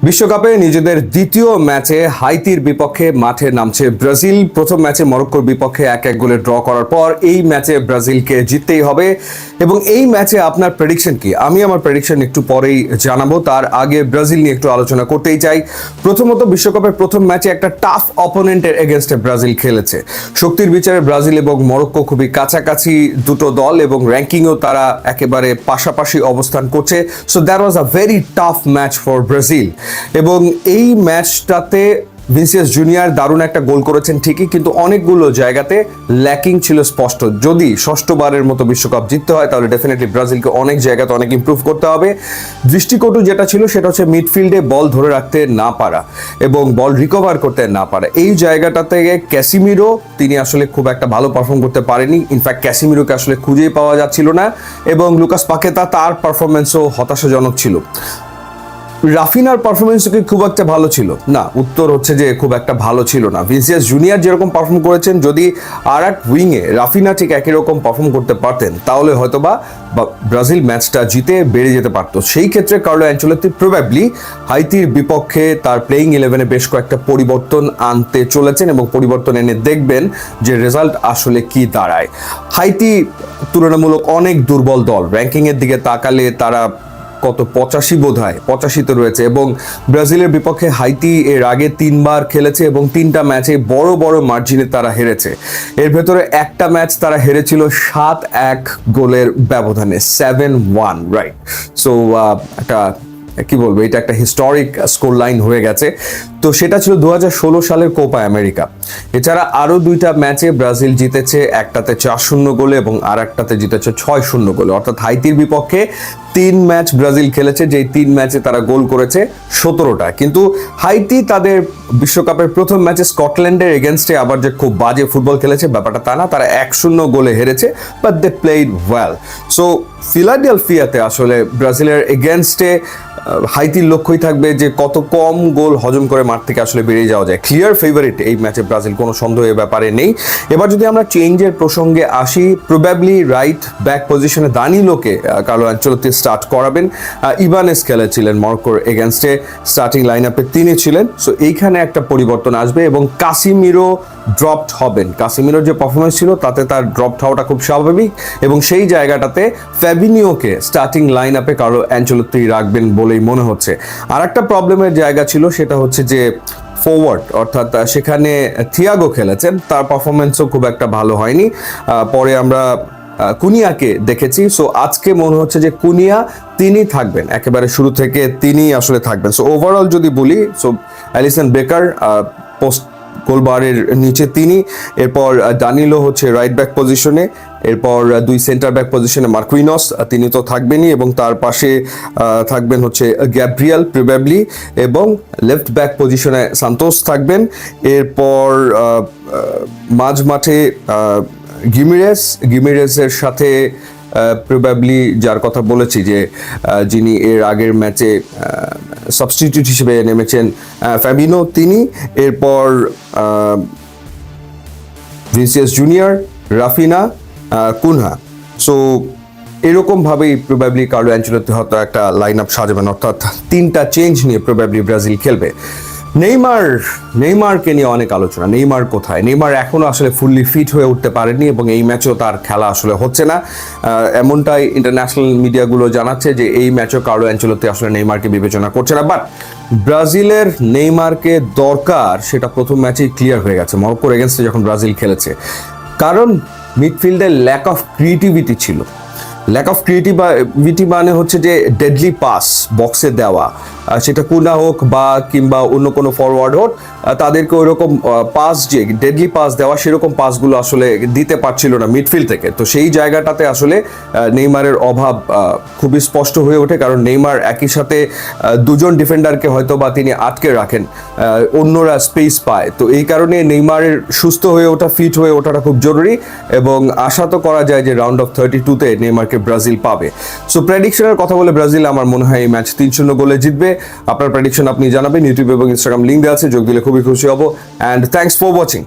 বিশ্বকাপে নিজেদের দ্বিতীয় ম্যাচে হাইতির বিপক্ষে মাঠে নামছে ব্রাজিল। প্রথম ম্যাচে মরক্কোর বিপক্ষে 1-1 গোলে ড্র করার পর এই ম্যাচে ব্রাজিলকে জিততেই হবে। এবং এই ম্যাচে আপনার প্রেডিকশন কি? আমি আমার প্রেডিকশন একটু পরেই জানাবো, তার আগে ব্রাজিল নিয়ে একটু আলোচনা করতেই চাই। প্রথমত, বিশ্বকাপের প্রথম ম্যাচে একটা টাফ অপোনেন্টের এগেনস্টে ব্রাজিল খেলেছে। শক্তির বিচারে ব্রাজিল এবং মরক্কো খুবই কাছাকাছি দুটো দল, এবং র্যাঙ্কিংও তারা একেবারে পাশাপাশি অবস্থান করছে। So that was a very tough match for Brazil. এবং এই ম্যাচটাতে ভিনিসিয়াস জুনিয়র দারুণ একটা গোল করেছেন ঠিকই, কিন্তু অনেকগুলো জায়গাতে ল্যাকিং ছিল স্পষ্ট। যদি ষষ্ঠবারের মতো বিশ্বকাপ জিততে হয় তাহলে ডেফিনেটলি ব্রাজিলকে অনেক জায়গাতে অনেক ইমপ্রুভ করতে হবে। দৃষ্টিকটু যেটা ছিল সেটা হচ্ছে মিডফিল্ডে বল ধরে রাখতে না পারা এবং বল রিকভার করতে না পারা। এই জায়গাটাতে ক্যাসিমিরো তিনি আসলে খুব একটা ভালো পারফর্ম করতে পারেনি। ইনফ্যাক্ট ক্যাসিমিরোকে আসলে খুঁজেই পাওয়া যাচ্ছিল না, এবং লুকাস পাকেতা তার পারফরমেন্সও হতাশাজনক ছিল। রাফিনার পারফরমেন্স কি খুব একটা ভালো ছিল না? উত্তর হচ্ছে যে খুব একটা ভালো ছিল না। ভিনিসিয়াস জুনিয়র যেরকম পারফর্ম করেছেন, যদি আর এক উইংয়ে রাফিনা ঠিক একই রকম পারফর্ম করতে পারতেন তাহলে হয়তোবা ব্রাজিল ম্যাচটা জিতে বেড়ে যেতে পারতো। সেই ক্ষেত্রে কার্লো অ্যানচেলোত্তি প্রবাবলি হাইতির বিপক্ষে তার প্লেইং 11-এ বেশ কয়েকটা পরিবর্তন আনতে চলেছেন, এবং পরিবর্তন এনে দেখবেন যে রেজাল্ট আসলে কি দাঁড়ায়। হাইতি তুলনামূলক অনেক দুর্বল দল। র্যাঙ্কিংয়ের দিকে তাকালে তারা কত 85 বোধ হয়, 85-তে রয়েছে। এবং ব্রাজিলের বিপক্ষে হাইতি এর আগে 3বার খেলেছে এবং 3টা ম্যাচে বড় বড় মার্জিনে তারা হেরেছে। এর ভেতরে একটা ম্যাচ তারা হেরেছিল 7-1 গোলের ব্যবধানে, 7-1, রাইট? সো একটা কি বলবো, এটা একটা হিস্টোরিক স্কোর লাইন হয়ে গেছে। তো সেটা ছিল 2016 সালের কোপা আমেরিকা। এছাড়া আরও 2টা ম্যাচে ব্রাজিল জিতেছে, একটাতে 4-0 গোলে এবং আর একটাতে জিতেছে 6-0 গোলে। অর্থাৎ হাইতির বিপক্ষে 3 ম্যাচ ব্রাজিল খেলেছে, যেই 3 ম্যাচে তারা গোল করেছে 17টা। কিন্তু হাইতি তাদের বিশ্বকাপের প্রথম ম্যাচে স্কটল্যান্ডের এগেনস্টে আবার যে খুব বাজে ফুটবল খেলেছে ব্যাপারটা তা না, তারা 1-0 গোলে হেরেছে, but they played well. So ফিলাডেলফিয়াতে আসলে ব্রাজিলের এগেনস্টে হাইতির লক্ষ্যই থাকবে যে কত কম গোল হজম করে মাঠ থেকে আসলে বেরিয়ে যাওয়া যায়। ক্লিয়ার ফেভারিট এই ম্যাচে ব্রাজিল, কোনো সন্দেহ এ ব্যাপারে নেই। এবার যদি আমরা চেঞ্জের প্রসঙ্গে আসি, প্রবাবলি রাইট ব্যাক পজিশনে দানিলোকে কার্লো অ্যানচেলোত্তি স্টার্ট করাবেন। ইবানেস খেলেছিলেন মরক্কোর এগেনস্টে, স্টার্টিং লাইন আপে তিনি ছিলেন। সো এইখানে একটা পরিবর্তন আসবে, এবং কাসিমিরো ড্রপড হবেন। কাসিমিরোর যে পারফরমেন্স ছিল তাতে তার ড্রপড হওয়াটা খুব স্বাভাবিক, এবং সেই জায়গাটাতে ফ্যাবিনিওকে স্টার্টিং লাইন আপে কার্লো অ্যানচেলোত্তি রাখবেন বলেই মনে হচ্ছে। আর একটা প্রবলেমের জায়গা ছিল, সেটা হচ্ছে যে ফরওয়ার্ড, অর্থাৎ সেখানে থিয়াগো খেলেছেন, তার পারফরমেন্সও খুব একটা ভালো হয়নি। পরে আমরা কুনিয়াকে দেখেছি। সো আজকে মনে হচ্ছে যে কুনিয়া তিনি থাকবেন, একেবারে শুরু থেকে তিনি আসলে থাকবেন। সো ওভারঅল যদি বলি, সো অ্যালিসন বেকার পোস্ট গোলবারের নিচে তিনি, এরপর দানিলো হচ্ছে রাইট ব্যাক পজিশনে, এরপর 2 সেন্টার ব্যাক পজিশনে মার্কুইনস, তিনি তো থাকবেনই, এবং তার পাশে থাকবেন হচ্ছে গ্যাব্রিয়েল প্রবাবলি, এবং লেফট ব্যাক পজিশনে সান্তোস থাকবেন। এরপর মাঝ মাঠে গিমিরেজের সাথে প্রবাবলি যার কথা বলেছি যে যিনি এর আগের ম্যাচে সাবস্টিটিউট হিসেবে নেমেছেন ফ্যাবিনো, তিনি। এরপর Vinicius junior, Raphinha, Cunha. So এরকমভাবেই প্রবাবলি কার্লো অ্যানচেলোত্তি হয়তো একটা লাইন আপ সাজাবেন, অর্থাৎ 3টা চেঞ্জ নিয়ে প্রবাবলি ব্রাজিল খেলবে। নেইমারকে নিয়ে অনেক আলোচনা। নেইমার কোথায়? নেইমার এখনো আসলে ফুললি ফিট হয়ে উঠতে পারেনি, এবং এই ম্যাচেও তার খেলা আসলে হচ্ছে না। এমনটাই ইন্টারন্যাশনাল মিডিয়াগুলো জানাচ্ছে যে এই ম্যাচেও কার্লো অ্যানচেলোত্তি আসলে নেইমারকে বিবেচনা করছে না। বাট ব্রাজিলের নেইমারকে দরকার, সেটা প্রথম ম্যাচেই ক্লিয়ার হয়ে গেছে মরক্কোর এগেনস্টে যখন ব্রাজিল খেলেছে। কারণ মিডফিল্ডে ল্যাক অফ ক্রিয়েটিভিটি ছিল। ল্যাক অফ ক্রিয়েটিভিটি মানে হচ্ছে যে ডেডলি পাস বক্সে দেওয়া, সেটা কুনা হোক বা কিংবা অন্য কোনো ফরওয়ার্ড হোক, তাদেরকে ওইরকম পাস, যে ডেডলি পাস দেওয়া, সেরকম পাসগুলো আসলে দিতে পারছিল না মিডফিল্ড থেকে। তো সেই জায়গাটাতে আসলে নেইমারের অভাব খুবই স্পষ্ট হয়ে ওঠে, কারণ নেইমার একই সাথে 2জন ডিফেন্ডারকে হয়তো বা তিনি আটকে রাখেন, অন্যরা স্পেস পায়। তো এই কারণে নেইমারের সুস্থ হয়ে ওঠা, ফিট হয়ে ওঠাটা খুব জরুরি, এবং আশা তো করা যায় যে রাউন্ড অফ 32-তে নেইমারকে ব্রাজিল পাবে। সো প্রেডিকশনের কথা বলে ব্রাজিল আমার মনে হয় এই ম্যাচ 3-0 গোলে জিতবে। আপনার প্রেডিকশন আপনি জানাবেন, ইউটিউব এবং ইনস্টাগ্রাম লিঙ্ক দেওয়া আছে, যোগ দিলে খুবই খুশি হব। And thanks for watching.